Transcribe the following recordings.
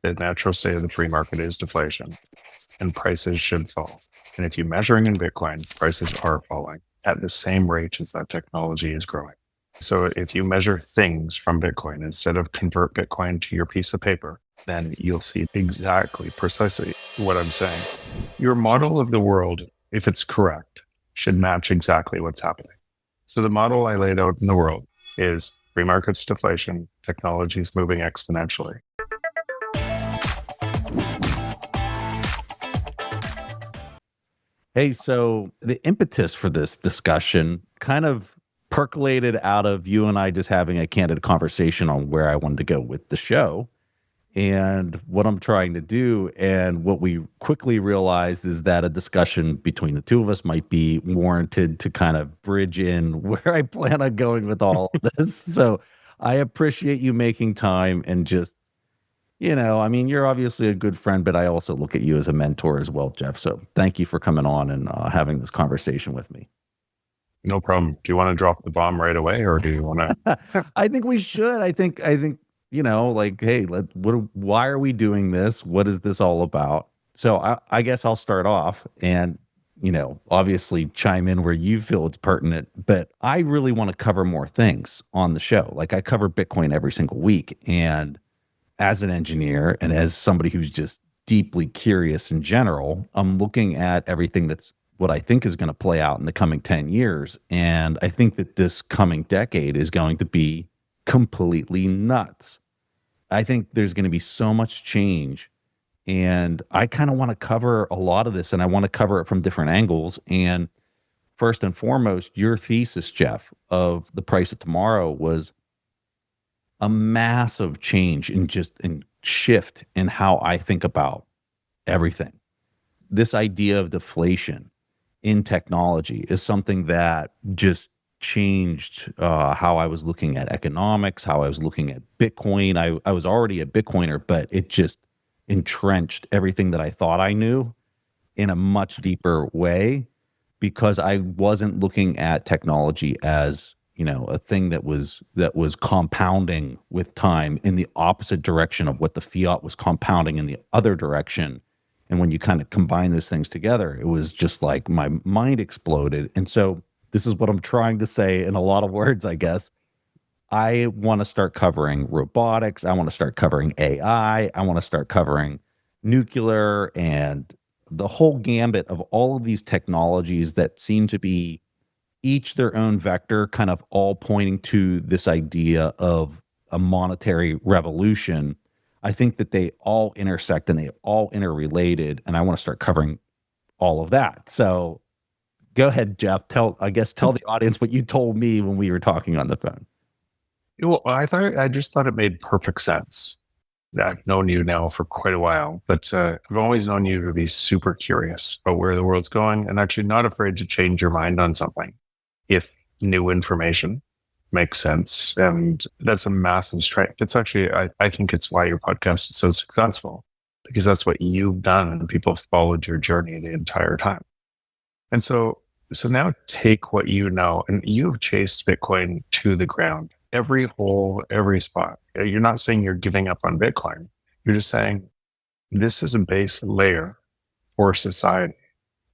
The natural state of the free market is deflation, and prices should fall. And if you're measuring in Bitcoin, prices are falling at the same rate as that technology is growing. So if you measure things from Bitcoin instead of convert Bitcoin to your piece of paper, then you'll see exactly, precisely what I'm saying. Your model of the world, if it's correct, should match exactly what's happening. So the model I laid out in the world is free markets deflation, technology is moving exponentially. Hey, so the impetus for this discussion kind of percolated out of you and I just having a candid conversation on where I wanted to go with the show and what I'm trying to do. And what we quickly realized is that a discussion between the two of us might be warranted to kind of bridge in where I plan on going with all of this. So I appreciate you making time and just, I mean, you're obviously a good friend, but I also look at you as a mentor as well, Jeff. So thank you for coming on and having this conversation with me. No problem. Do you want to drop the bomb right away, or do you want to? I think we should. I think, like, hey, why are we doing this? What is this all about? So I guess I'll start off and, obviously chime in where you feel it's pertinent, but I really want to cover more things on the show. Like I cover Bitcoin every single week, and as an engineer and as somebody who's just deeply curious in general, I'm looking at everything that's what I think is going to play out in the coming 10 years. And I think that this coming decade is going to be completely nuts. I think there's going to be so much change. And I kind of want to cover a lot of this, and I want to cover it from different angles. And first and foremost, your thesis, Jeff, of the price of tomorrow was a massive change in shift in how I think about everything. This idea of deflation in technology is something that just changed how I was looking at economics, how I was looking at Bitcoin. I was already a Bitcoiner, but it just entrenched everything that I thought I knew in a much deeper way, because I wasn't looking at technology as a thing that was compounding with time in the opposite direction of what the fiat was compounding in the other direction. And when you kind of combine those things together, it was just like my mind exploded. And so this is what I'm trying to say in a lot of words, I guess. I want to start covering robotics. I want to start covering AI. I want to start covering nuclear and the whole gambit of all of these technologies that seem to be each their own vector, kind of all pointing to this idea of a monetary revolution. I think that they all intersect and they all interrelated, and I want to start covering all of that. So go ahead, Jeff. Tell the audience what you told me when we were talking on the phone. Well, I just thought it made perfect sense. I've known you now for quite a while, but I've always known you to be super curious about where the world's going and actually not afraid to change your mind on something if new information makes sense. And that's a massive strength. It's actually, I think it's why your podcast is so successful, because that's what you've done and people have followed your journey the entire time. And so now take what you know, and you've chased Bitcoin to the ground, every hole, every spot. You're not saying you're giving up on Bitcoin. You're just saying this is a base layer for society.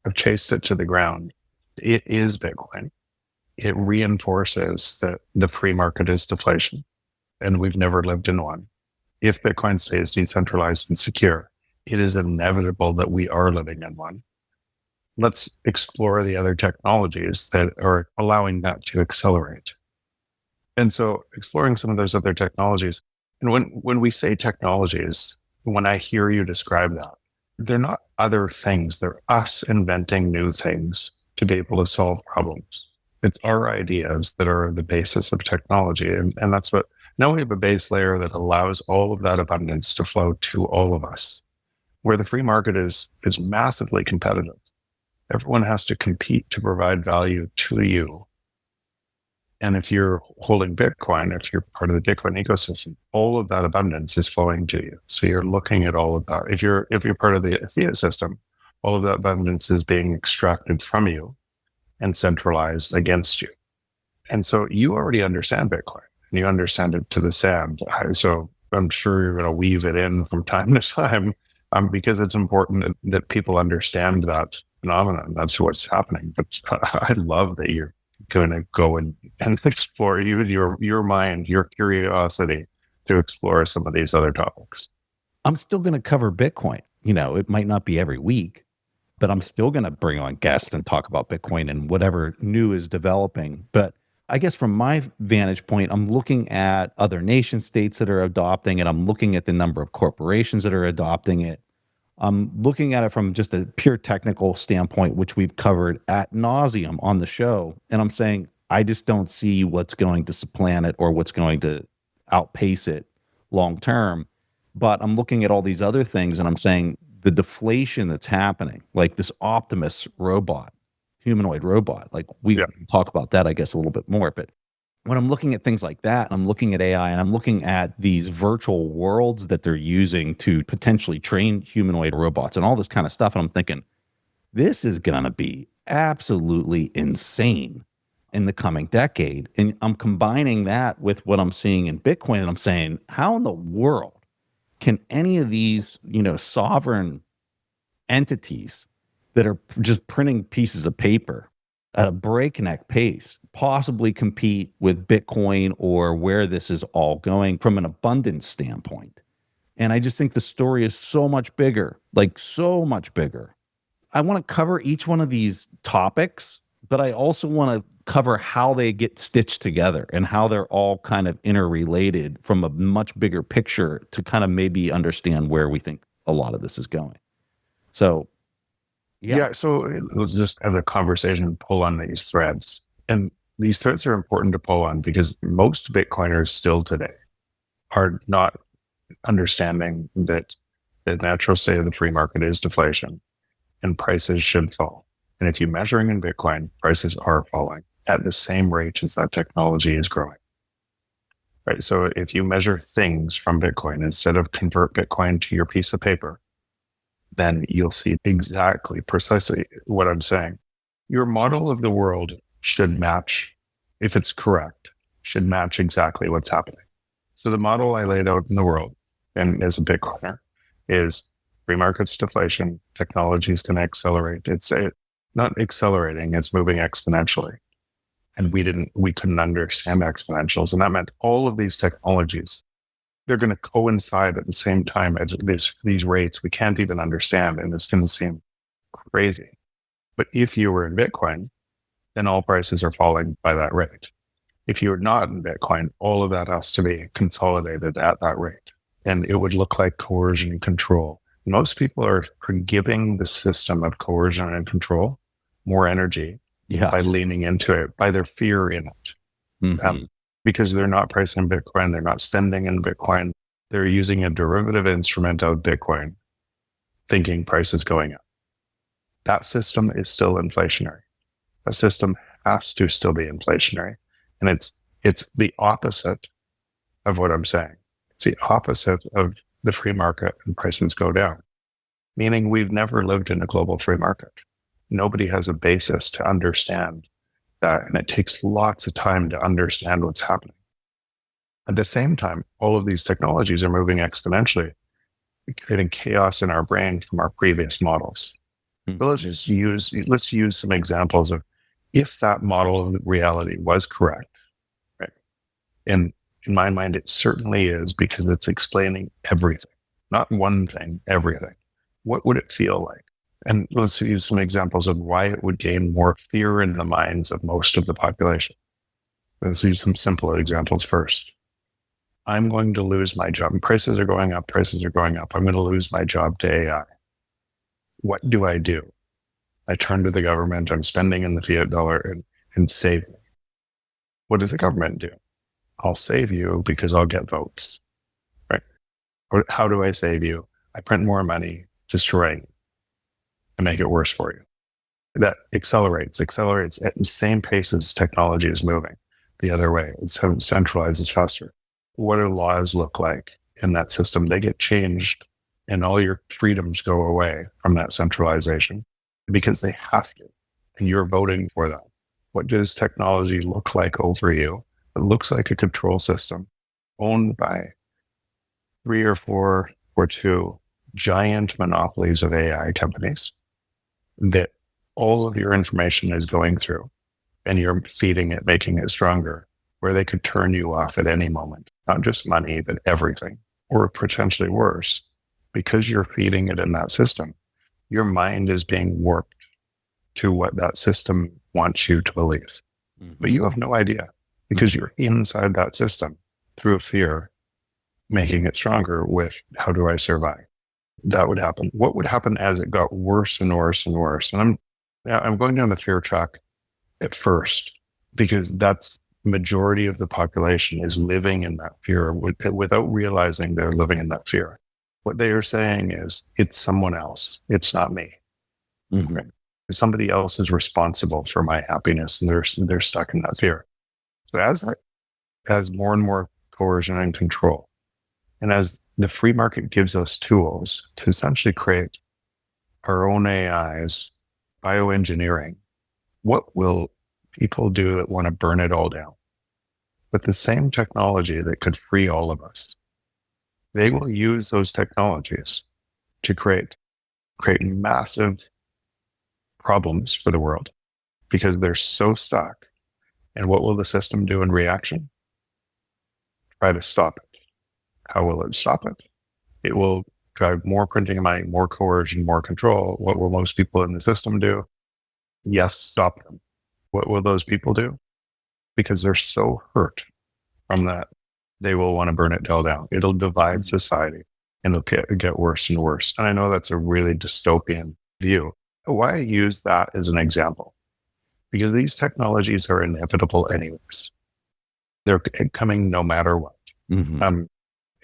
I've chased it to the ground. It is Bitcoin. It reinforces that the free market is deflation, and we've never lived in one. If Bitcoin stays decentralized and secure, it is inevitable that we are living in one. Let's explore the other technologies that are allowing that to accelerate. And so exploring some of those other technologies, and when we say technologies, when I hear you describe that, they're not other things. They're us inventing new things to be able to solve problems. It's our ideas that are the basis of technology. And that's what, now we have a base layer that allows all of that abundance to flow to all of us, where the free market is massively competitive. Everyone has to compete to provide value to you. And if you're holding Bitcoin, if you're part of the Bitcoin ecosystem, all of that abundance is flowing to you. So you're looking at all of that. If you're part of the fiat system, all of that abundance is being extracted from you and centralized against you. And so you already understand Bitcoin and you understand it to the sand. So I'm sure you're going to weave it in from time to time, because it's important that people understand that phenomenon. That's what's happening. But I love that you're going to go and explore your mind, your curiosity to explore some of these other topics. I'm still going to cover Bitcoin. It might not be every week, but I'm still going to bring on guests and talk about Bitcoin and whatever new is developing. But I guess from my vantage point, I'm looking at other nation states that are adopting it. I'm looking at the number of corporations that are adopting it. I'm looking at it from just a pure technical standpoint, which we've covered ad nauseum on the show. And I'm saying, I just don't see what's going to supplant it or what's going to outpace it long term. But I'm looking at all these other things and I'm saying the deflation that's happening, like this Optimus robot, humanoid robot, like we can talk about that, I guess, a little bit more. But when I'm looking at things like that, I'm looking at AI and I'm looking at these virtual worlds that they're using to potentially train humanoid robots and all this kind of stuff. And I'm thinking, this is going to be absolutely insane in the coming decade. And I'm combining that with what I'm seeing in Bitcoin. And I'm saying, how in the world can any of these, sovereign entities that are just printing pieces of paper at a breakneck pace possibly compete with Bitcoin or where this is all going from an abundance standpoint? And I just think the story is so much bigger, like so much bigger. I want to cover each one of these topics, but I also want to cover how they get stitched together and how they're all kind of interrelated from a much bigger picture to kind of maybe understand where we think a lot of this is going. So, yeah. So we'll just have a conversation, pull on these threads. And these threads are important to pull on because most Bitcoiners still today are not understanding that the natural state of the free market is deflation and prices should fall. And if you're measuring in Bitcoin, prices are falling at the same rate as that technology is growing. Right. So if you measure things from Bitcoin instead of convert Bitcoin to your piece of paper, then you'll see exactly, precisely what I'm saying. Your model of the world should match, if it's correct, should match exactly what's happening. So the model I laid out in the world, and as a Bitcoiner, is free markets deflation, technology is going to accelerate. It's not accelerating, it's moving exponentially. And we couldn't understand exponentials. And that meant all of these technologies, they're going to coincide at the same time at these rates we can't even understand. And it's going to seem crazy. But if you were in Bitcoin, then all prices are falling by that rate. If you're not in Bitcoin, all of that has to be consolidated at that rate. And it would look like coercion and control. Most people are giving the system of coercion and control more energy by leaning into it, by their fear in it. Mm-hmm. Because they're not pricing in Bitcoin, they're not spending in Bitcoin, they're using a derivative instrument of Bitcoin, thinking price is going up. That system is still inflationary. That system has to still be inflationary. And it's the opposite of what I'm saying. It's the opposite of the free market and prices go down, meaning we've never lived in a global free market. Nobody has a basis to understand that, and it takes lots of time to understand what's happening. At the same time, all of these technologies are moving exponentially, creating chaos in our brain from our previous models. Mm-hmm. But let's use some examples of if that model of reality was correct, right? And in my mind, it certainly is, because it's explaining everything, not one thing, everything. What would it feel like? And let's use some examples of why it would gain more fear in the minds of most of the population. Let's use some simple examples first. I'm going to lose my job. Prices are going up. I'm going to lose my job to AI. What do? I turn to the government. I'm spending in the fiat dollar and save me. What does the government do? I'll save you because I'll get votes, right? Or how do I save you? I print more money, destroying you, and make it worse for you. That accelerates at the same pace as technology is moving the other way. It's how centralizes faster. What do laws look like in that system? They get changed and all your freedoms go away from that centralization because they have to, and you're voting for them. What does technology look like over you? It looks like a control system owned by three or four or two giant monopolies of AI companies that all of your information is going through and you're feeding it, making it stronger, where they could turn you off at any moment, not just money, but everything, or potentially worse, because you're feeding it in that system. Your mind is being warped to what that system wants you to believe. But you have no idea because you're inside that system through fear, making it stronger with how do I survive? That would happen. What would happen as it got worse and worse and worse? And I'm going down the fear track at first because that's majority of the population is living in that fear without realizing they're living in that fear. What they are saying is it's someone else. It's not me. Right? Somebody else is responsible for my happiness, and they're stuck in that fear. So as more and more coercion and control, and as the free market gives us tools to essentially create our own AIs, bioengineering, what will people do that want to burn it all down? With the same technology that could free all of us, they will use those technologies to create massive problems for the world because they're so stuck. And what will the system do in reaction? Try to stop it. How will it stop it? It will drive more printing of money, more coercion, more control. What will most people in the system do? Yes, stop them. What will those people do? Because they're so hurt from that, they will want to burn it all down. It'll divide society and it'll get worse and worse. And I know that's a really dystopian view. Why I use that as an example? Because these technologies are inevitable anyways. They're coming no matter what.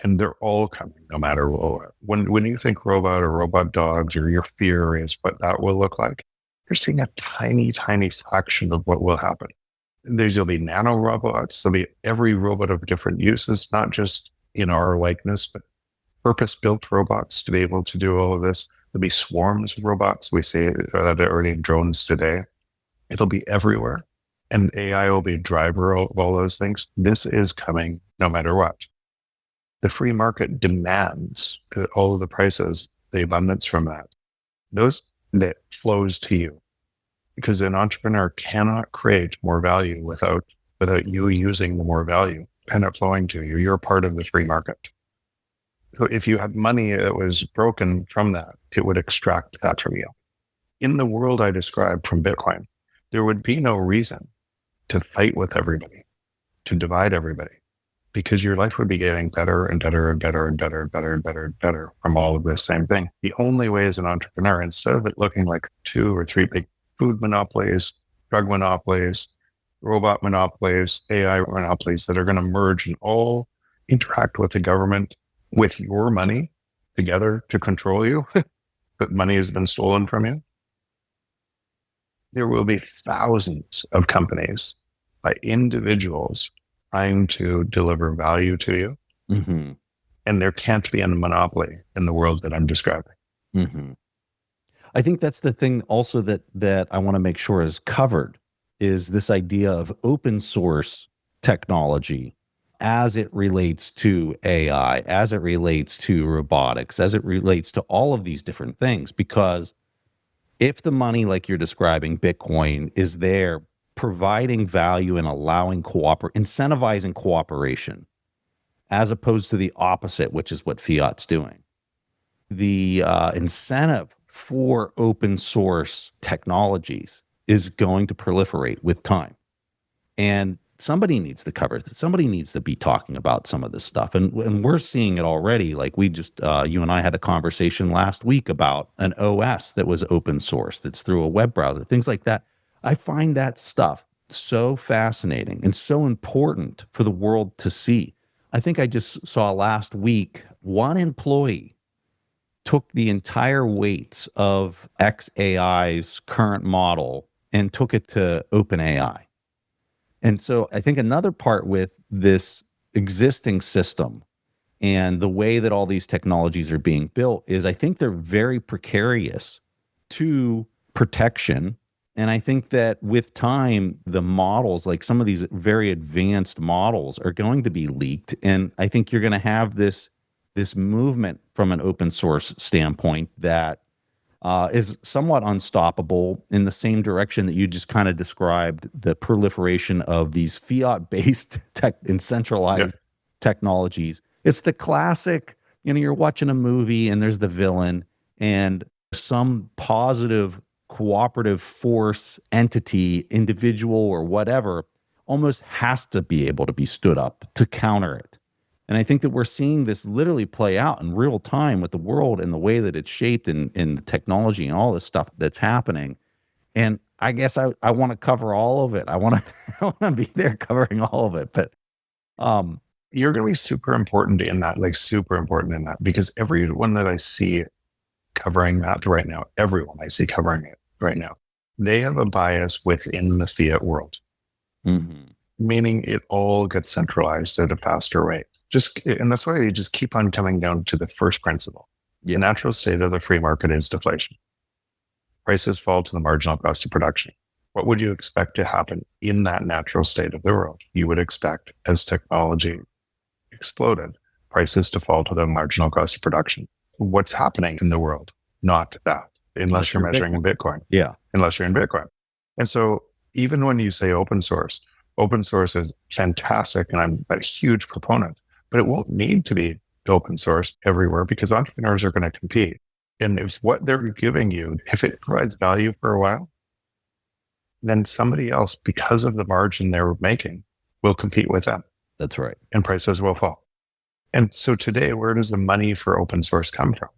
And they're all coming no matter what. When you think robot or robot dogs or your fear is what that will look like, you're seeing a tiny, tiny fraction of what will happen. There'll be nano robots. There'll be every robot of different uses, not just in our likeness, but purpose-built robots to be able to do all of this. There'll be swarms of robots. We see that already in drones today. It'll be everywhere. And AI will be a driver of all those things. This is coming no matter what. The free market demands that all of the prices, the abundance from that flows to you. Because an entrepreneur cannot create more value without you using the more value and it flowing to you. You're part of the free market. So if you had money that was broken from that, it would extract that from you. In the world I described from Bitcoin, there would be no reason to fight with everybody, to divide everybody, because your life would be getting better and better and better and better and better and better and better from all of this same thing. The only way as an entrepreneur, instead of it looking like 2 or 3 big food monopolies, drug monopolies, robot monopolies, AI monopolies that are going to merge and all interact with the government with your money together to control you, but money has been stolen from you. There will be thousands of companies by individuals trying to deliver value to you. And there can't be a monopoly in the world that I'm describing. I think that's the thing also that I want to make sure is covered is this idea of open source technology as it relates to AI, as it relates to robotics, as it relates to all of these different things. Because if the money, like you're describing, Bitcoin, is there providing value and allowing incentivizing cooperation, as opposed to the opposite, which is what fiat's doing, the incentive for open source technologies is going to proliferate with time. And somebody needs to cover it. Somebody needs to be talking about some of this stuff. And we're seeing it already. Like we just, you and I had a conversation last week about an OS that was open source, that's through a web browser, things like that. I find that stuff so fascinating and so important for the world to see. I think I just saw last week, one employee took the entire weights of XAI's current model and took it to OpenAI. And so I think another part with this existing system and the way that all these technologies are being built is I think they're very precarious to protection. And I think that with time, the models, like some of these very advanced models, are going to be leaked. And I think you're going to have this this movement from an open source standpoint that is somewhat unstoppable in the same direction that you just kind of described, the proliferation of these fiat-based tech and centralized technologies. It's the classic, you're watching a movie and there's the villain and some positive cooperative force, entity, individual, or whatever almost has to be able to be stood up to counter it. And I think that we're seeing this literally play out in real time with the world and the way that it's shaped in the technology and all this stuff that's happening. And I guess I want to cover all of it. I want to be there covering all of it. But you're going to be super important in that, because everyone that I see covering that right now, everyone I see covering it right now, they have a bias within the fiat world, meaning it all gets centralized at a faster rate. And that's why you just keep on coming down to the first principle. The natural state of the free market is deflation. Prices fall to the marginal cost of production. What would you expect to happen in that natural state of the world? You would expect, as technology exploded, prices to fall to the marginal cost of production. What's happening in the world? Not that, unless you're measuring in Bitcoin. Yeah. Unless you're in Bitcoin. And so even when you say open source is fantastic, and I'm a huge proponent, but it won't need to be open source everywhere because entrepreneurs are going to compete. And if what they're giving you, if it provides value for a while, then somebody else, because of the margin they're making, will compete with them. That's right. And prices will fall. And so today, where does the money for open source come from?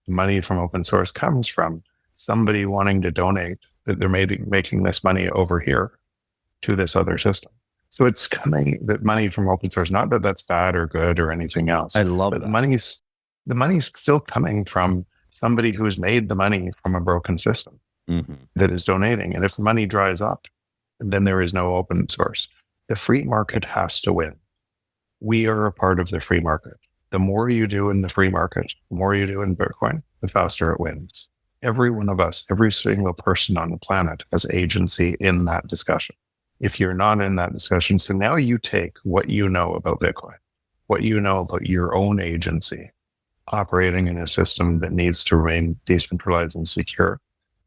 The money from open source comes from somebody wanting to donate, that they're making this money over here to this other system. So it's coming, that money from open source, not that that's bad or good or anything else. I love that. The money's still coming from somebody who's made the money from a broken system that is donating. And if the money dries up, then there is no open source. The free market has to win. We are a part of the free market. The more you do in the free market, the more you do in Bitcoin, the faster it wins. Every one of us, every single person on the planet has agency in that discussion. If you're not in that discussion, so now you take what you know about Bitcoin, what you know about your own agency, operating in a system that needs to remain decentralized and secure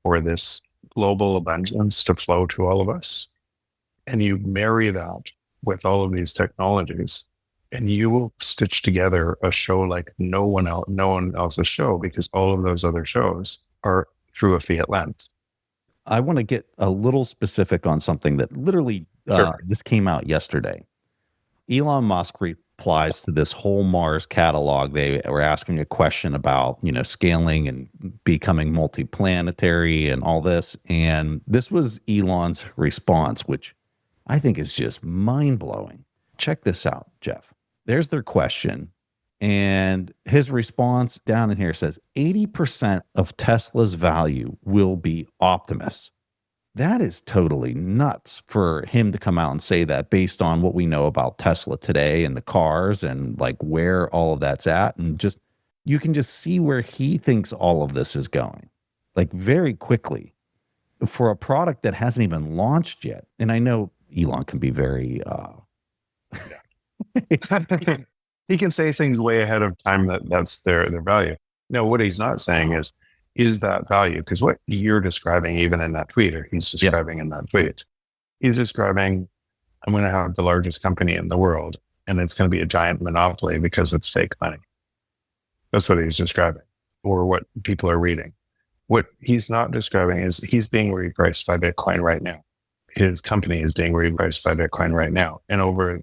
for this global abundance to flow to all of us. And you marry that with all of these technologies, and you will stitch together a show like no one else's show, because all of those other shows are through a fiat lens. I want to get a little specific on something that literally this came out yesterday. Elon Musk replies to this whole Mars catalog. They were asking a question about, scaling and becoming multiplanetary and all this. And this was Elon's response, which I think is just mind-blowing. Check this out, Jeff. There's their question. And his response down in here says 80% of Tesla's value will be Optimus. That is totally nuts for him to come out and say that based on what we know about Tesla today and the cars and like where all of that's at. And just, you can just see where he thinks all of this is going, like very quickly for a product that hasn't even launched yet. And I know Elon can be very, he can say things way ahead of time that's their value. No, what he's not saying is that value? Because what you're describing, even in that tweet, or he's describing in that tweet, he's describing, I'm going to have the largest company in the world, and it's going to be a giant monopoly because it's fake money. That's what he's describing, or what people are reading. What he's not describing is he's being repriced by Bitcoin right now. His company is being repriced by Bitcoin right now. And over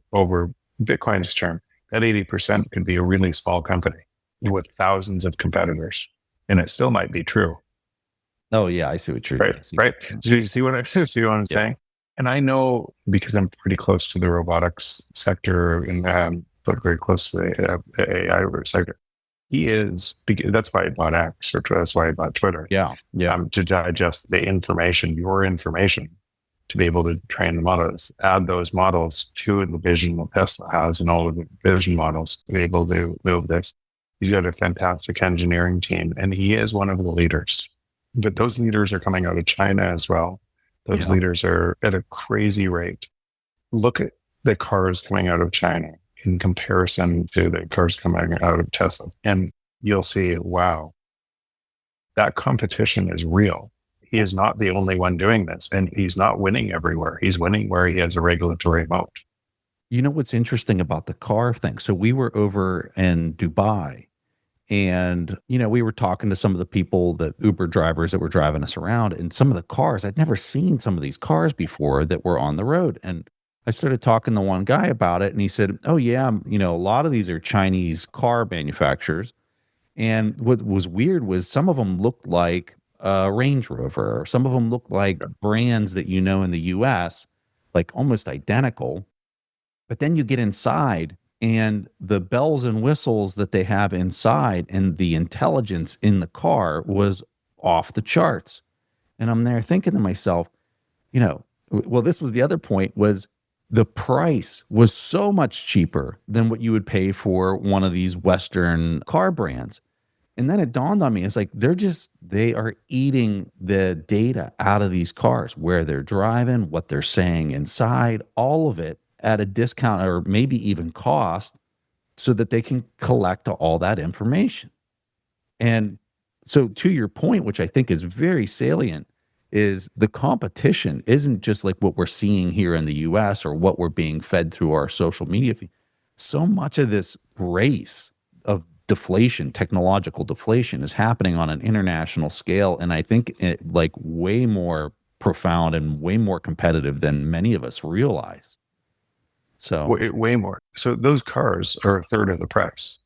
Bitcoin's term, that 80% could be a really small company with thousands of competitors, and it still might be true. Oh yeah, I see what you're right. Do you see what I'm saying? And I know, because I'm pretty close to the robotics sector and but very close to the AI sector. That's why I bought X, or that's why I bought Twitter. Yeah. To digest the information, your information, to be able to train the models, add those models to the vision that Tesla has and all of the vision models to be able to move this. He's got a fantastic engineering team, and he is one of the leaders. But those leaders are coming out of China as well. Those leaders are at a crazy rate. Look at the cars coming out of China. in comparison to the cars coming out of Tesla. And you'll see, wow, that competition is real. He is not the only one doing this, and he's not winning everywhere. He's winning where he has a regulatory moat. You know what's interesting about the car thing? So we were over in Dubai, and we were talking to some of the people, the Uber drivers that were driving us around, and some of the cars, I'd never seen some of these cars before that were on the road. And I started talking to one guy about it, and he said, oh yeah, a lot of these are Chinese car manufacturers. And what was weird was some of them looked like a Range Rover, or some of them looked like brands that in the US, like almost identical. But then you get inside, and the bells and whistles that they have inside and the intelligence in the car was off the charts. And I'm there thinking to myself, well, this was the other point, was the price was so much cheaper than what you would pay for one of these Western car brands. And then it dawned on me, it's like they are eating the data out of these cars, where they're driving, what they're saying inside, all of it at a discount or maybe even cost, so that they can collect all that information. And so to your point, which I think is very salient, is the competition isn't just like what we're seeing here in the US or what we're being fed through our social media feed. So much of this race of deflation, technological deflation, is happening on an international scale. And I think like way more profound and way more competitive than many of us realize. So way more. So those cars are a third of the price.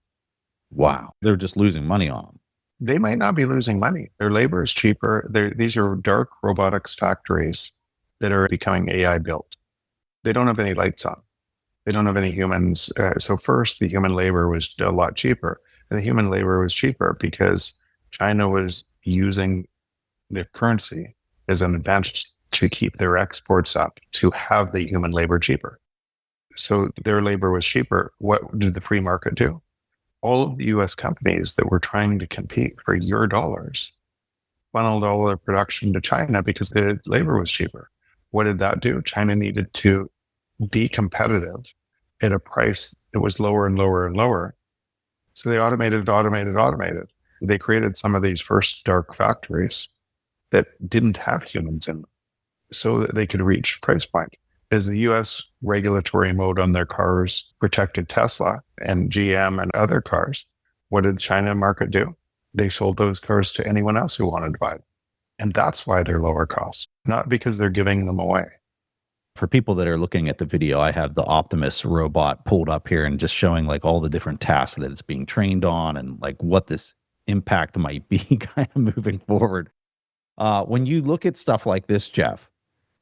Wow. They're just losing money on them. They might not be losing money. Their labor is cheaper. These are dark robotics factories that are becoming AI built. They don't have any lights on. They don't have any humans. So first, the human labor was a lot cheaper. And the human labor was cheaper because China was using their currency as an advantage to keep their exports up, to have the human labor cheaper. So their labor was cheaper. What did the free market do? All of the US companies that were trying to compete for your dollars funneled all their production to China because the labor was cheaper. What did that do? China needed to be competitive at a price that was lower and lower and lower. So they automated. They created some of these first dark factories that didn't have humans in them so that they could reach price point. As the US regulatory mode on their cars protected Tesla and GM and other cars, what did the China market do? They sold those cars to anyone else who wanted to buy them. And that's why they're lower cost, not because they're giving them away. For people that are looking at the video, I have the Optimus robot pulled up here and just showing like all the different tasks that it's being trained on and like what this impact might be kind of moving forward. When you look at stuff like this, Jeff,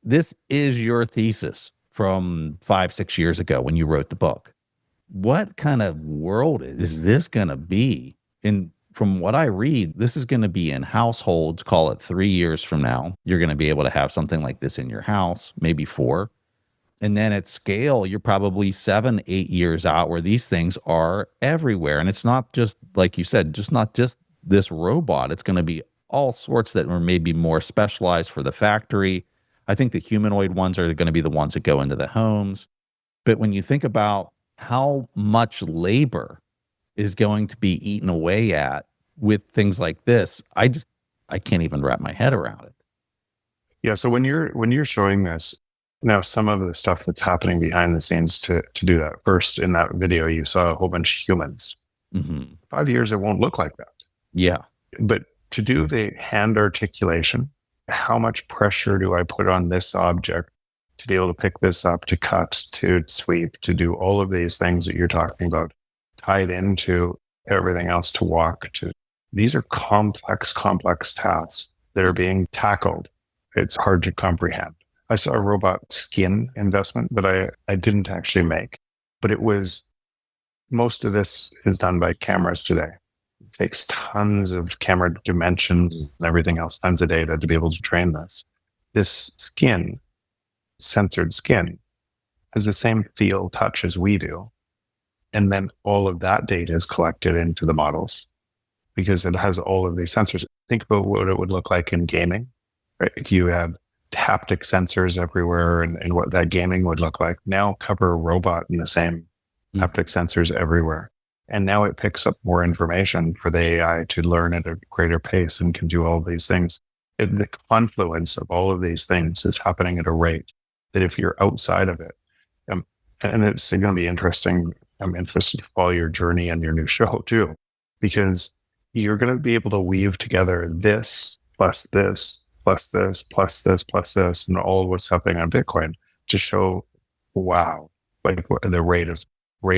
this is your thesis from 5-6 years ago when you wrote the book. What kind of world is this going to be? And from what I read, this is going to be in households, call it 3 years from now. You're going to be able to have something like this in your house, maybe 4. And then at scale, you're probably 7-8 years out where these things are everywhere. And it's not just, like you said, not just this robot. It's going to be all sorts that are maybe more specialized for the factory. I think the humanoid ones are going to be the ones that go into the homes. But when you think about how much labor is going to be eaten away at with things like this, I can't even wrap my head around it. Yeah. So when you're showing this, now some of the stuff that's happening behind the scenes to do that. First, in that video, you saw a whole bunch of humans. Mm-hmm. 5 years, it won't look like that. Yeah. But to do the hand articulation, how much pressure do I put on this object to be able to pick this up, to cut, to sweep, to do all of these things that you're talking about, tied into everything else, to walk, these are complex tasks that are being tackled. It's hard to comprehend. I saw a robot skin investment that I didn't actually make, but most of this is done by cameras today. It takes tons of camera dimensions and everything else, tons of data to be able to train this. This skin, censored skin, has the same feel, touch as we do. And then all of that data is collected into the models because it has all of these sensors. Think about what it would look like in gaming, right? If you had haptic sensors everywhere and what that gaming would look like. Now cover a robot in the same haptic sensors everywhere. And now it picks up more information for the AI to learn at a greater pace and can do all these things. The confluence of all of these things is happening at a rate that if you're outside of it, um, and it's going to be interesting. I'm interested to follow your journey and your new show too, because you're going to be able to weave together this plus this plus this plus this plus this and all of what's happening on Bitcoin to show, wow, like the rate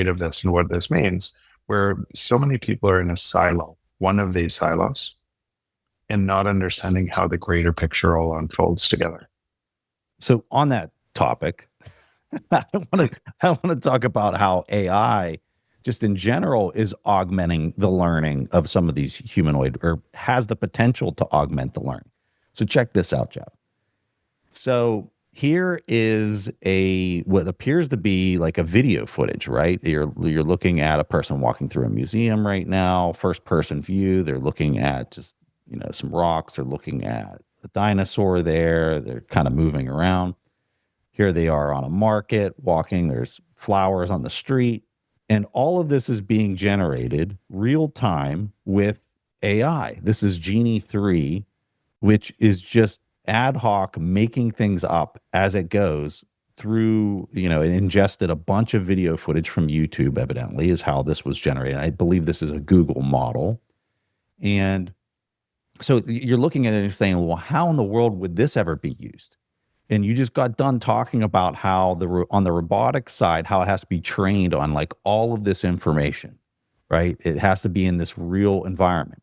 of this and what this means, where so many people are in a silo, one of these silos, and not understanding how the greater picture all unfolds together. So on that topic, I want to talk about how AI, just in general, is augmenting the learning of some of these humanoid, or has the potential to augment the learning. So check this out, Jeff. So here is what appears to be like a video footage, right? You're looking at a person walking through a museum right now, first person view. They're looking at just, some rocks. They're looking at a dinosaur there. They're kind of moving around. Here they are on a market walking. There's flowers on the street. And all of this is being generated real time with AI. This is Genie 3, which is just ad hoc making things up as it goes through, it ingested a bunch of video footage from YouTube, evidently, is how this was generated. I believe this is a Google model. And so you're looking at it and saying, well, how in the world would this ever be used? And you just got done talking about how on the robotics side, how it has to be trained on like all of this information, right? It has to be in this real environment.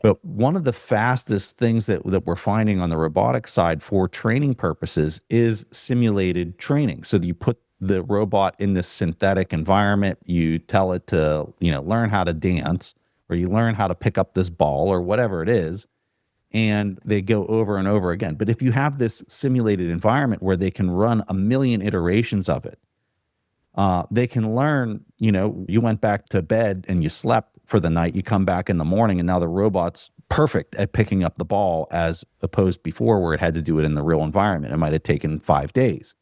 But one of the fastest things that we're finding on the robotics side for training purposes is simulated training. So you put the robot in this synthetic environment, you tell it to, learn how to dance, or you learn how to pick up this ball or whatever it is, and they go over and over again. But if you have this simulated environment where they can run a million iterations of it, they can learn, you went back to bed and you slept for the night, you come back in the morning, and now the robot's perfect at picking up the ball, as opposed before where it had to do it in the real environment. It might have taken 5 days.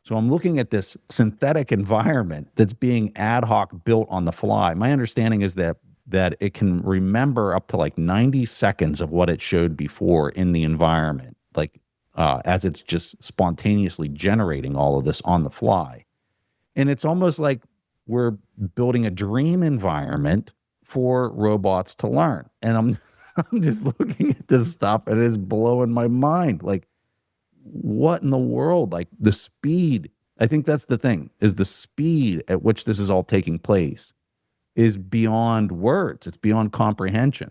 So I'm looking at this synthetic environment that's being ad hoc built on the fly. My understanding is that it can remember up to like 90 seconds of what it showed before in the environment, like as it's just spontaneously generating all of this on the fly. And it's almost like we're building a dream environment for robots to learn. And I'm just looking at this stuff and it's blowing my mind. Like, what in the world? Like the speed, I think that's the thing, is the speed at which this is all taking place is beyond words. It's beyond comprehension.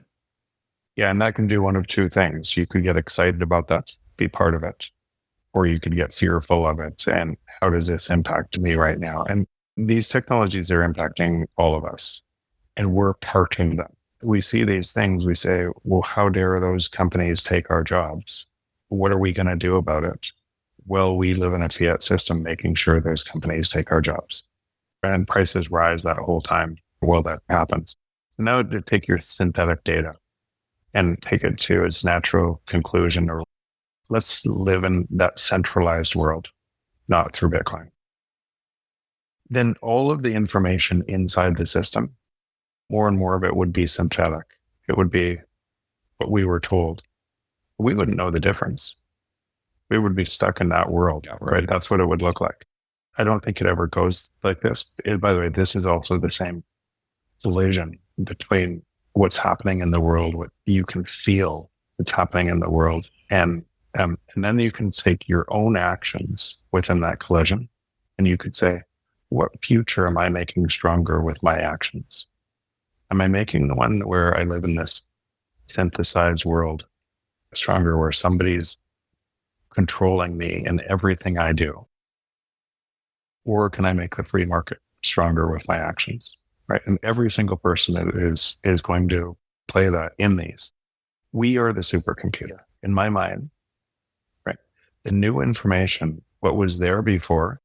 Yeah, and that can do one of two things. You could get excited about that, be part of it, or you could get fearful of it. And how does this impact me right now? And these technologies are impacting all of us, and we're parting them. We see these things, we say, well, how dare those companies take our jobs? What are we going to do about it? Well, we live in a fiat system making sure those companies take our jobs. And prices rise that whole time while that happens. Now to take your synthetic data and take it to its natural conclusion, or let's live in that centralized world, not through Bitcoin. Then all of the information inside the system, more and more of it would be synthetic. It would be what we were told. We wouldn't know the difference. We would be stuck in that world, right? That's what it would look like. I don't think it ever goes like this. By the way, this is also the same collision between what's happening in the world, what you can feel that's happening in the world, and then you can take your own actions within that collision, and you could say, what future am I making stronger with my actions? Am I making the one where I live in this synthesized world stronger, where somebody's controlling me and everything I do? Or can I make the free market stronger with my actions? Right. And every single person is going to play that in these. We are the supercomputer in my mind, right? The new information, what was there before,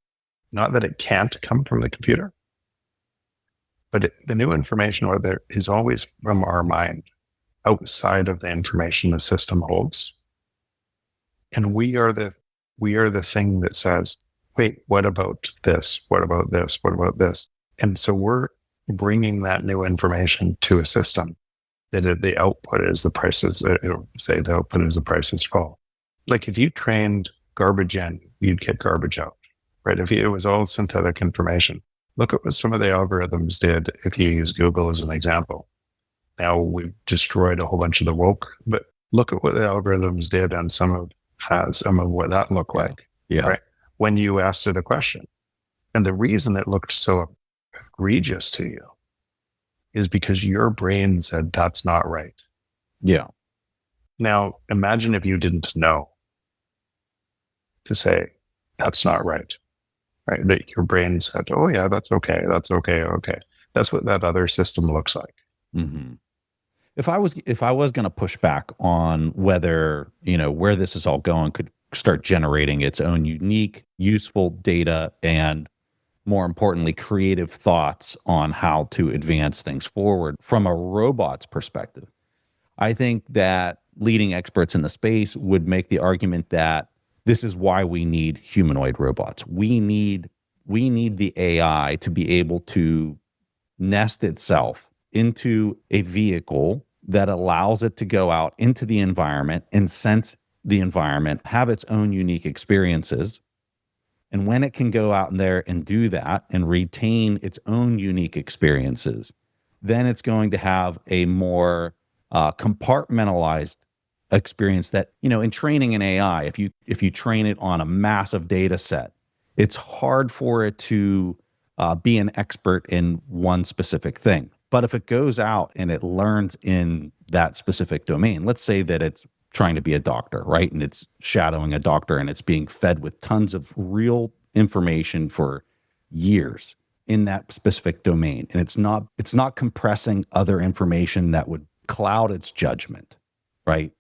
not that it can't come from the computer, but the new information or there is always from our mind, outside of the information the system holds. And we are the thing that says, wait, what about this? What about this? What about this? And so we're bringing that new information to a system that the output is the prices, say the output is the prices fall. Like if you trained garbage in, you'd get garbage out, right? If it was all synthetic information, look at what some of the algorithms did if you use Google as an example. Now we've destroyed a whole bunch of the woke, but look at what the algorithms did on some of what that looked like. Yeah. Right? When you asked it a question. And the reason it looked so egregious to you is because your brain said that's not right. Yeah. Now, imagine if you didn't know to say that's not right, right? That your brain said, oh yeah, that's okay. That's okay. Okay. That's what that other system looks like. Mm-hmm. If I was going to push back on whether, where this is all going could start generating its own unique, useful data and, more importantly, creative thoughts on how to advance things forward from a robot's perspective, I think that leading experts in the space would make the argument that this is why we need humanoid robots. We need the AI to be able to nest itself into a vehicle that allows it to go out into the environment and sense the environment, have its own unique experiences. And when it can go out in there and do that and retain its own unique experiences, then it's going to have a more compartmentalized experience that, in training an AI, if you train it on a massive data set, it's hard for it to be an expert in one specific thing. But if it goes out and it learns in that specific domain, let's say that it's trying to be a doctor, right? And it's shadowing a doctor and it's being fed with tons of real information for years in that specific domain. And it's not compressing other information that would cloud its judgment, right?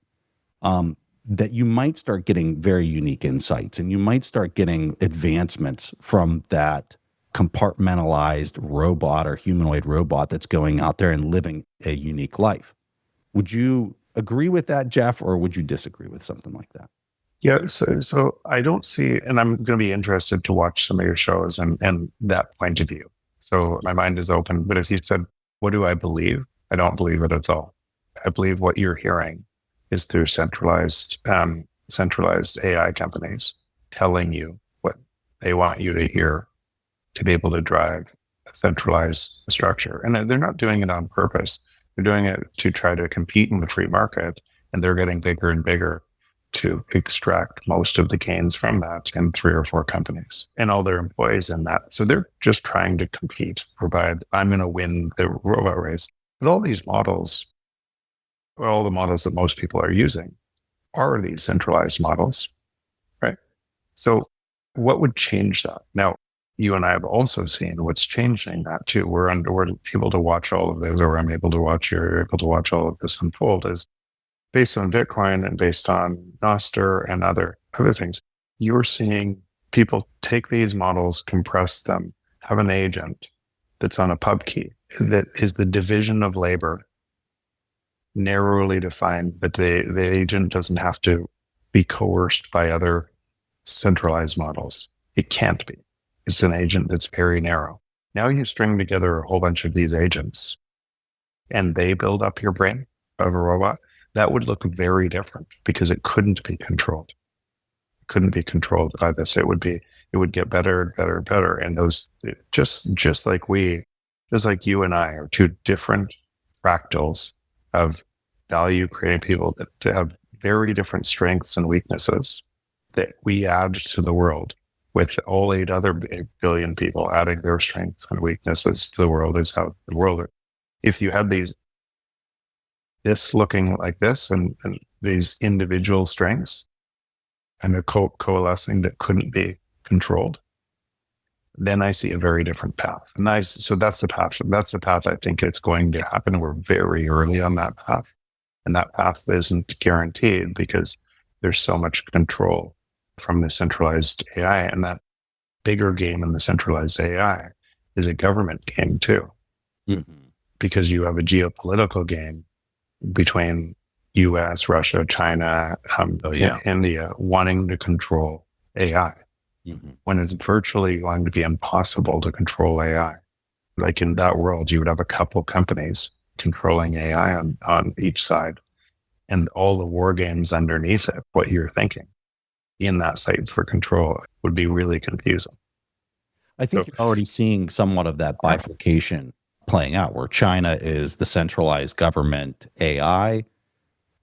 That you might start getting very unique insights and you might start getting advancements from that compartmentalized robot or humanoid robot that's going out there and living a unique life. Would you agree with that, Jeff, or would you disagree with something like that? Yeah, so I don't see, and I'm going to be interested to watch some of your shows and that point of view. So my mind is open. But if you said, what do I believe? I don't believe it at all. I believe what you're hearing is through centralized AI companies telling you what they want you to hear to be able to drive a centralized structure. And they're not doing it on purpose. They're doing it to try to compete in the free market, and they're getting bigger and bigger to extract most of the gains from that in 3 or 4 companies and all their employees in that. So they're just trying to compete, provide, I'm going to win the robot race. But all these models, all the models that most people are using are these centralized models, right? So what would change that? Now, you and I have also seen what's changing that too. We're able to watch all of this, or I'm able to watch, you're able to watch all of this unfold is based on Bitcoin and based on Noster and other things. You're seeing people take these models, compress them, have an agent that's on a pub key that is the division of labor narrowly defined, but the agent doesn't have to be coerced by other centralized models. It can't be. It's an agent that's very narrow. Now you string together a whole bunch of these agents and they build up your brain of a robot. That would look very different because it couldn't be controlled. It couldn't be controlled by this. It would get better and better and better. And those just like you and I are 2 different fractals of value creating people that have very different strengths and weaknesses that we add to the world. With all 8 other billion people adding their strengths and weaknesses to the world is how the world. If you had this looking like this and these individual strengths and a coalescing that couldn't be controlled, then I see a very different path. So that's the path. That's the path I think it's going to happen. We're very early on that path. And that path isn't guaranteed because there's so much control from the centralized AI, and that bigger game in the centralized AI is a government game too, because you have a geopolitical game between US, Russia, China, India wanting to control AI when it's virtually going to be impossible to control AI Like in that world, you would have a couple companies controlling AI on each side, and all the war games underneath it, what you're thinking in that fight for control would be really confusing. I think you're already seeing somewhat of that bifurcation playing out, where China is the centralized government AI.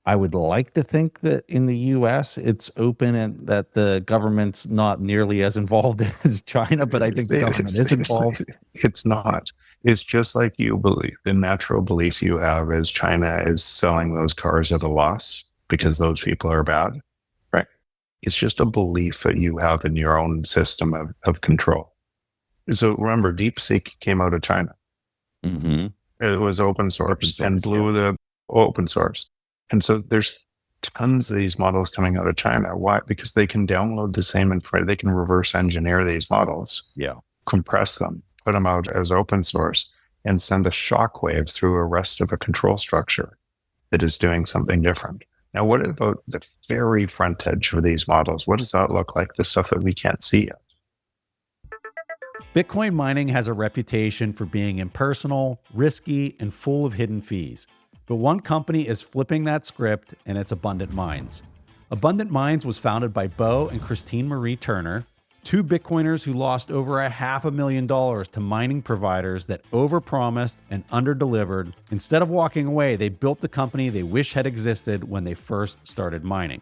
I would like to think that in the US it's open and that the government's not nearly as involved as China, but I think the government is involved. It's not. It's just like you believe. The natural belief you have is China is selling those cars at a loss because those people are bad, right? It's just a belief that you have in your own system of control. So remember, DeepSeek came out of China. Mm-hmm. It was open source and blew the open source. And so there's tons of these models coming out of China. Why? Because they can download the same information. They can reverse engineer these models, compress them, put them out as open source, and send a shockwave through a rest of a control structure that is doing something different. Now, what about the very front edge of these models? What does that look like? The stuff that we can't see yet. Bitcoin mining has a reputation for being impersonal, risky, and full of hidden fees. But one company is flipping that script, and it's Abundant Mines. Abundant Mines was founded by Bo and Christine Marie Turner, two Bitcoiners who lost over $500,000 to mining providers that overpromised and underdelivered. Instead of walking away, they built the company they wish had existed when they first started mining.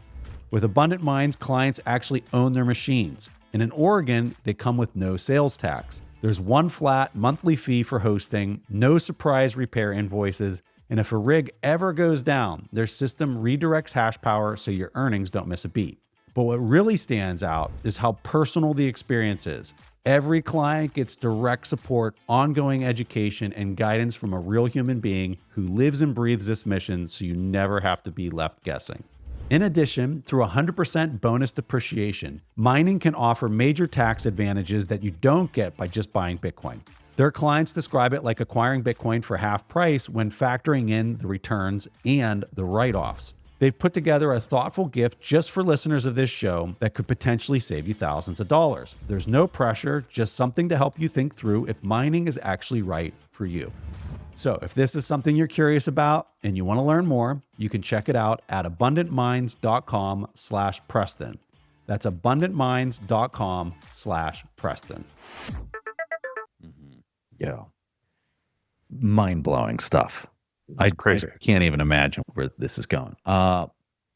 With Abundant Mines, clients actually own their machines. And in Oregon, they come with no sales tax. There's one flat monthly fee for hosting, no surprise repair invoices, and if a rig ever goes down, their system redirects hash power so your earnings don't miss a beat. But what really stands out is how personal the experience is. Every client gets direct support, ongoing education, and guidance from a real human being who lives and breathes this mission, so you never have to be left guessing. In addition, through 100% bonus depreciation, mining can offer major tax advantages that you don't get by just buying Bitcoin. Their clients describe it like acquiring Bitcoin for half price when factoring in the returns and the write-offs. They've put together a thoughtful gift just for listeners of this show that could potentially save you thousands of dollars. There's no pressure, just something to help you think through if mining is actually right for you. So if this is something you're curious about and you want to learn more, you can check it out at abundantmines.com/Preston. That's abundantmines.com/Preston. Yeah. Mind-blowing stuff. I can't even imagine where this is going.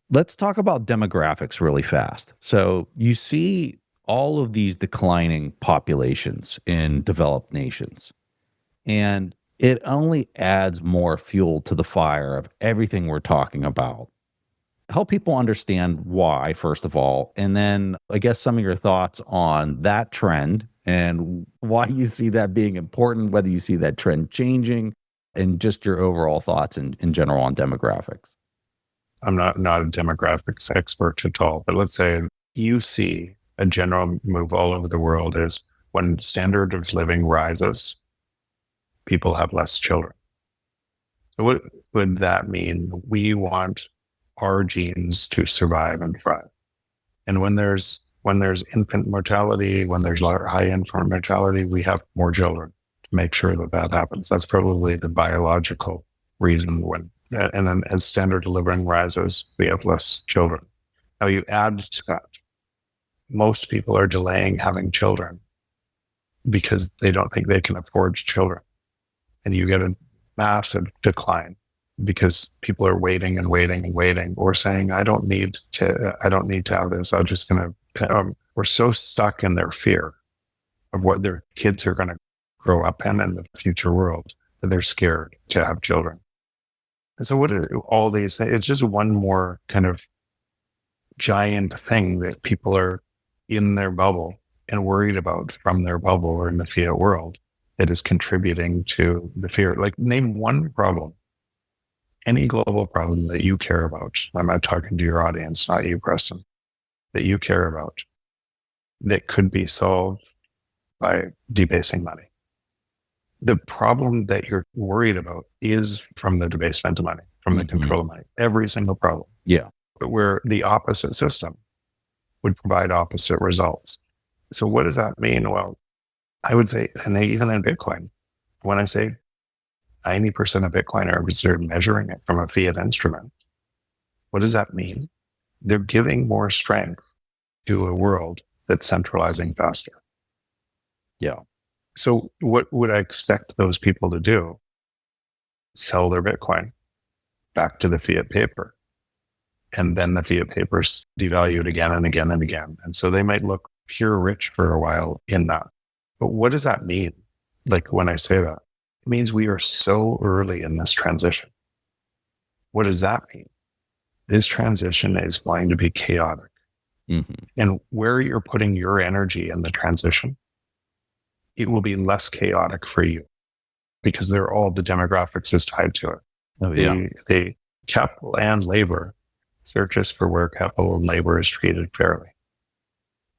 Let's talk about demographics really fast. So you see all of these declining populations in developed nations, and it only adds more fuel to the fire of everything we're talking about. Help people understand why, first of all, and then I guess some of your thoughts on that trend and why you see that being important, whether you see that trend changing, and just your overall thoughts in general on demographics. I'm not a demographics expert at all, but let's say you see a general move all over the world is when standard of living rises, people have less children. So what would that mean? We want our genes to survive and thrive. And when there's infant mortality, when there's high infant mortality, we have more children to make sure that happens. That's probably the biological reason and then as standard of living rises, we have less children. Now you add to that, most people are delaying having children because they don't think they can afford children. And you get a massive decline because people are waiting and waiting and waiting, or saying, I don't need to have this. I'm just going to, we're so stuck in their fear of what their kids are going to grow up in the future world that they're scared to have children. And so what are all these things? It's just one more kind of giant thing that people are in their bubble and worried about from their bubble or in the fiat world that is contributing to the fear. Like, name one problem, any global problem that you care about. I'm not talking to your audience, not you, Preston, that you care about that could be solved by debasing money. The problem that you're worried about is from the debasement of money, from the control of money, every single problem. Yeah. But where the opposite system would provide opposite results. So what does that mean? Well, I would say, and even in Bitcoin, When I say 90% of Bitcoin are measuring it from a fiat instrument, what does that mean? They're giving more strength to a world that's centralizing faster. Yeah. So what would I expect those people to do? Sell their Bitcoin back to the fiat paper. And then the fiat papers devalued again and again and again. And so they might look pure rich for a while in that. But what does that mean? Like when I say that, it means we are so early in this transition. What does that mean? This transition is going to be chaotic. Mm-hmm. And where you're putting your energy in the transition, it will be less chaotic for you because they're all the demographics is tied to it. Oh, yeah. The capital and labor searches for where capital and labor is treated fairly.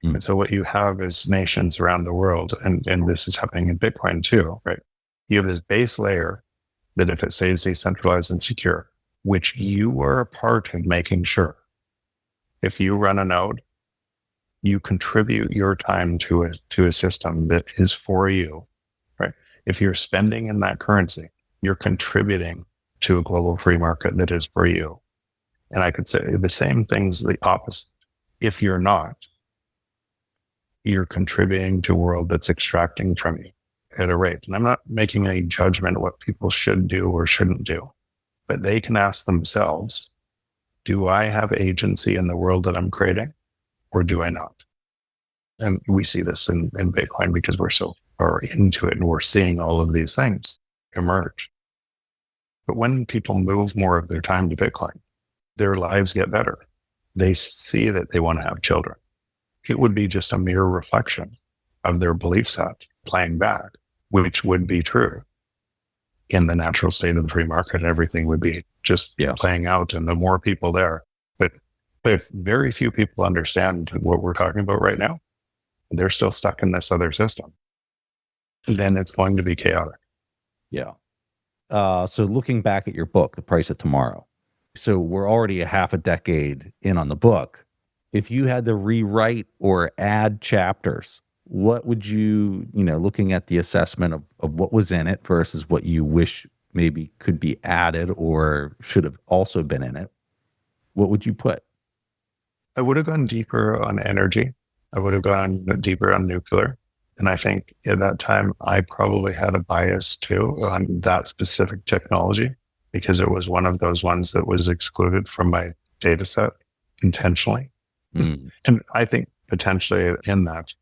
Mm. And so what you have is nations around the world, and this is happening in Bitcoin too, right? You have this base layer that if it stays decentralized and secure, which you are a part of making sure. If you run a node, you contribute your time to a system that is for you, right? If you're spending in that currency, you're contributing to a global free market that is for you. And I could say the same thing's the opposite. If you're not, you're contributing to a world that's extracting from you at a rate. And I'm not making a judgment what people should do or shouldn't do, but they can ask themselves, do I have agency in the world that I'm creating or do I not? And we see this in Bitcoin because we're so far into it and we're seeing all of these things emerge. But when people move more of their time to Bitcoin, their lives get better. They see that they want to have children. It would be just a mere reflection of their belief set playing back, which would be true in the natural state of the free market. Everything would be just playing out, and the more people there. But if very few people understand what we're talking about right now, they're still stuck in this other system, then it's going to be chaotic. Yeah. So looking back at your book, The Price of Tomorrow, so we're already a half a decade in on the book. If you had to rewrite or add chapters, what would you, looking at the assessment of what was in it versus what you wish maybe could be added or should have also been in it, what would you put? I would have gone deeper on energy. I would have gone deeper on nuclear. And I think at that time, I probably had a bias too on that specific technology because it was one of those ones that was excluded from my data set intentionally. Mm. And I think potentially in that,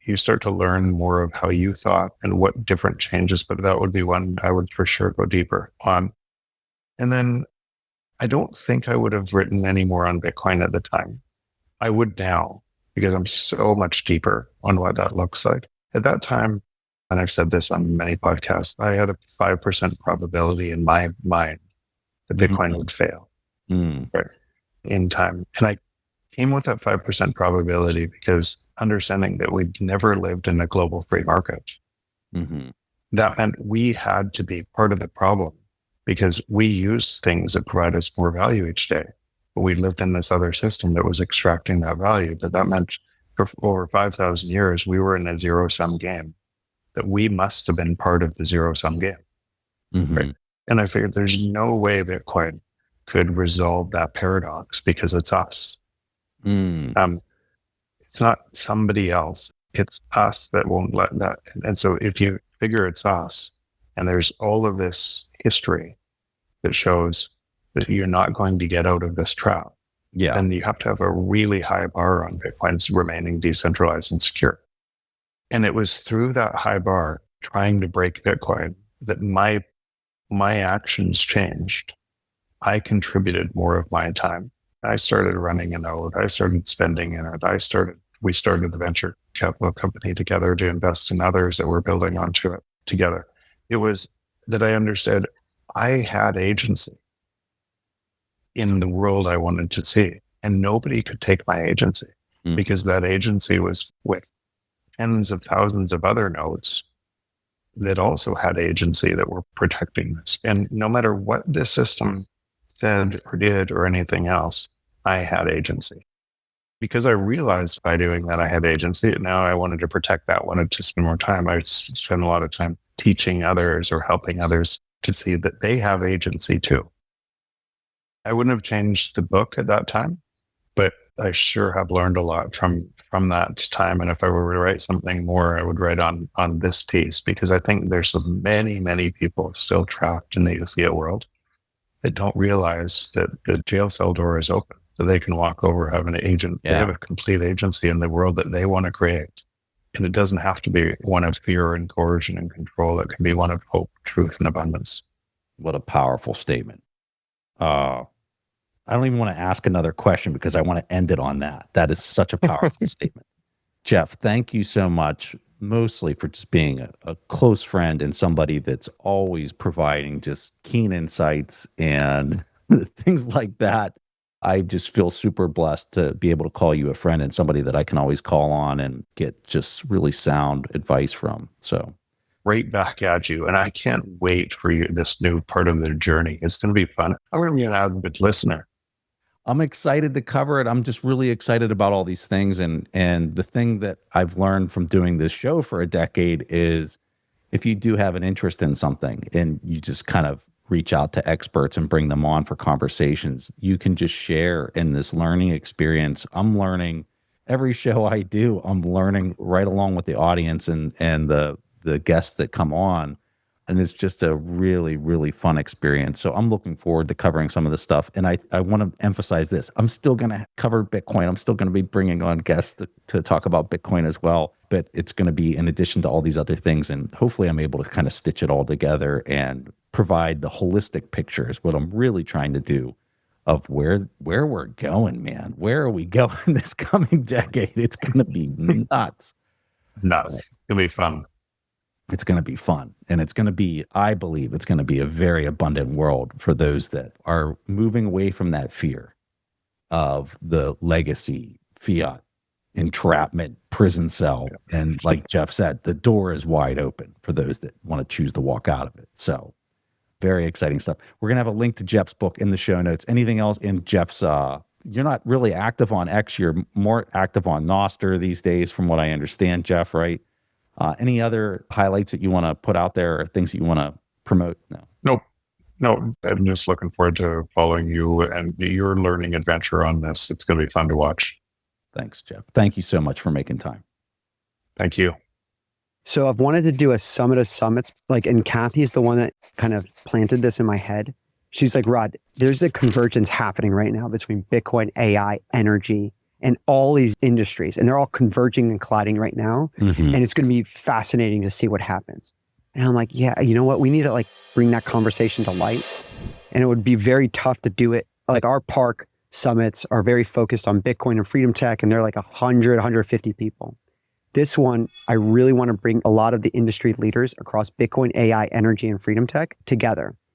you start to learn more of how you thought and what different changes, but that would be one I would for sure go deeper on. And then I don't think I would have written any more on Bitcoin at the time. I would now because I'm so much deeper on what that looks like. At that time, and I've said this on many podcasts, I had a 5% probability in my mind that Bitcoin would fail right, in time. And I came with that 5% probability because understanding that we'd never lived in a global free market, that meant we had to be part of the problem because we use things that provide us more value each day. But we lived in this other system that was extracting that value. But that meant for over 5,000 years, we were in a zero-sum game, that we must have been part of the zero-sum game. Right? And I figured there's no way Bitcoin could resolve that paradox because it's us. It's not somebody else. It's us that won't let that. And so if you figure it's us, and there's all of this history that shows that you're not going to get out of this trap, then you have to have a really high bar on Bitcoin's remaining decentralized and secure. And it was through that high bar trying to break Bitcoin that my actions changed. I contributed more of my time. I started running a node. I started spending in it. We started the venture capital company together to invest in others that were building onto it together. It was that I understood I had agency in the world I wanted to see, and nobody could take my agency because that agency was with tens of thousands of other nodes that also had agency that were protecting this. And no matter what this system said or did or anything else, I had agency. because I realized by doing that I had agency. Now I wanted to protect that, wanted to spend more time. I spend a lot of time teaching others or helping others to see that they have agency too. I wouldn't have changed the book at that time, but I sure have learned a lot from that time. And if I were to write something more, I would write on this piece, because I think there's so many people still trapped in the fiat world that don't realize that the jail cell door is open, that they can walk over, have an agent. Yeah. They have a complete agency in the world that they want to create. And it doesn't have to be one of fear and coercion and control. It can be one of hope, truth, and abundance. What a powerful statement. I don't even want to ask another question because I want to end it on that. That is such a powerful statement. Jeff, thank you so much, mostly for just being a close friend and somebody that's always providing just keen insights and things like that. I just feel super blessed to be able to call you a friend and somebody that I can always call on and get just really sound advice from. So Right back at you. And I can't wait for you, this new part of the journey. It's going to be fun. I'm going to be an avid listener. I'm excited to cover it. I'm just really excited about all these things. And the thing that I've learned from doing this show for a decade is if you do have an interest in something and you just kind of reach out to experts and bring them on for conversations, you can just share in this learning experience. I'm learning every show I do. I'm learning right along with the audience and the guests that come on. And it's just a really, really fun experience. So I'm looking forward to covering some of this stuff. And I want to emphasize this. I'm still going to cover Bitcoin. I'm still going to be bringing on guests to talk about Bitcoin as well. But it's going to be in addition to all these other things. And hopefully I'm able to kind of stitch it all together and provide the holistic picture is what I'm really trying to do of where we're going, man. Where are we going this coming decade? It's going to be nuts. Nuts. It's going to be fun. It's going to be fun. And it's going to be, I believe, it's going to be a very abundant world for those that are moving away from that fear of the legacy, fiat, entrapment, prison cell. And like Jeff said, the door is wide open for those that want to choose to walk out of it. So very exciting stuff. We're going to have a link to Jeff's book in the show notes. Anything else in Jeff's, you're not really active on X, you're more active on Nostr these days, from what I understand, Jeff, right? Any other highlights that you want to put out there or things that you want to promote? No, I'm just looking forward to following you and your learning adventure on this. It's going to be fun to watch. Thanks, Jeff. Thank you so much for making time. Thank you. So I've wanted to do a summit of summits, and Kathy's the one that kind of planted this in my head. She's like, Rod, there's a convergence happening right now between Bitcoin, AI, energy, and all these industries, and they're all converging and colliding right now. Mm-hmm. And it's going to be fascinating to see what happens. And I'm like, yeah, you know what? We need to bring that conversation to light. And it would be very tough to do it. Like our park summits are very focused on Bitcoin and freedom tech, and they're like 100, 150 people. This one, I really want to bring a lot of the industry leaders across Bitcoin, AI, energy, and freedom tech together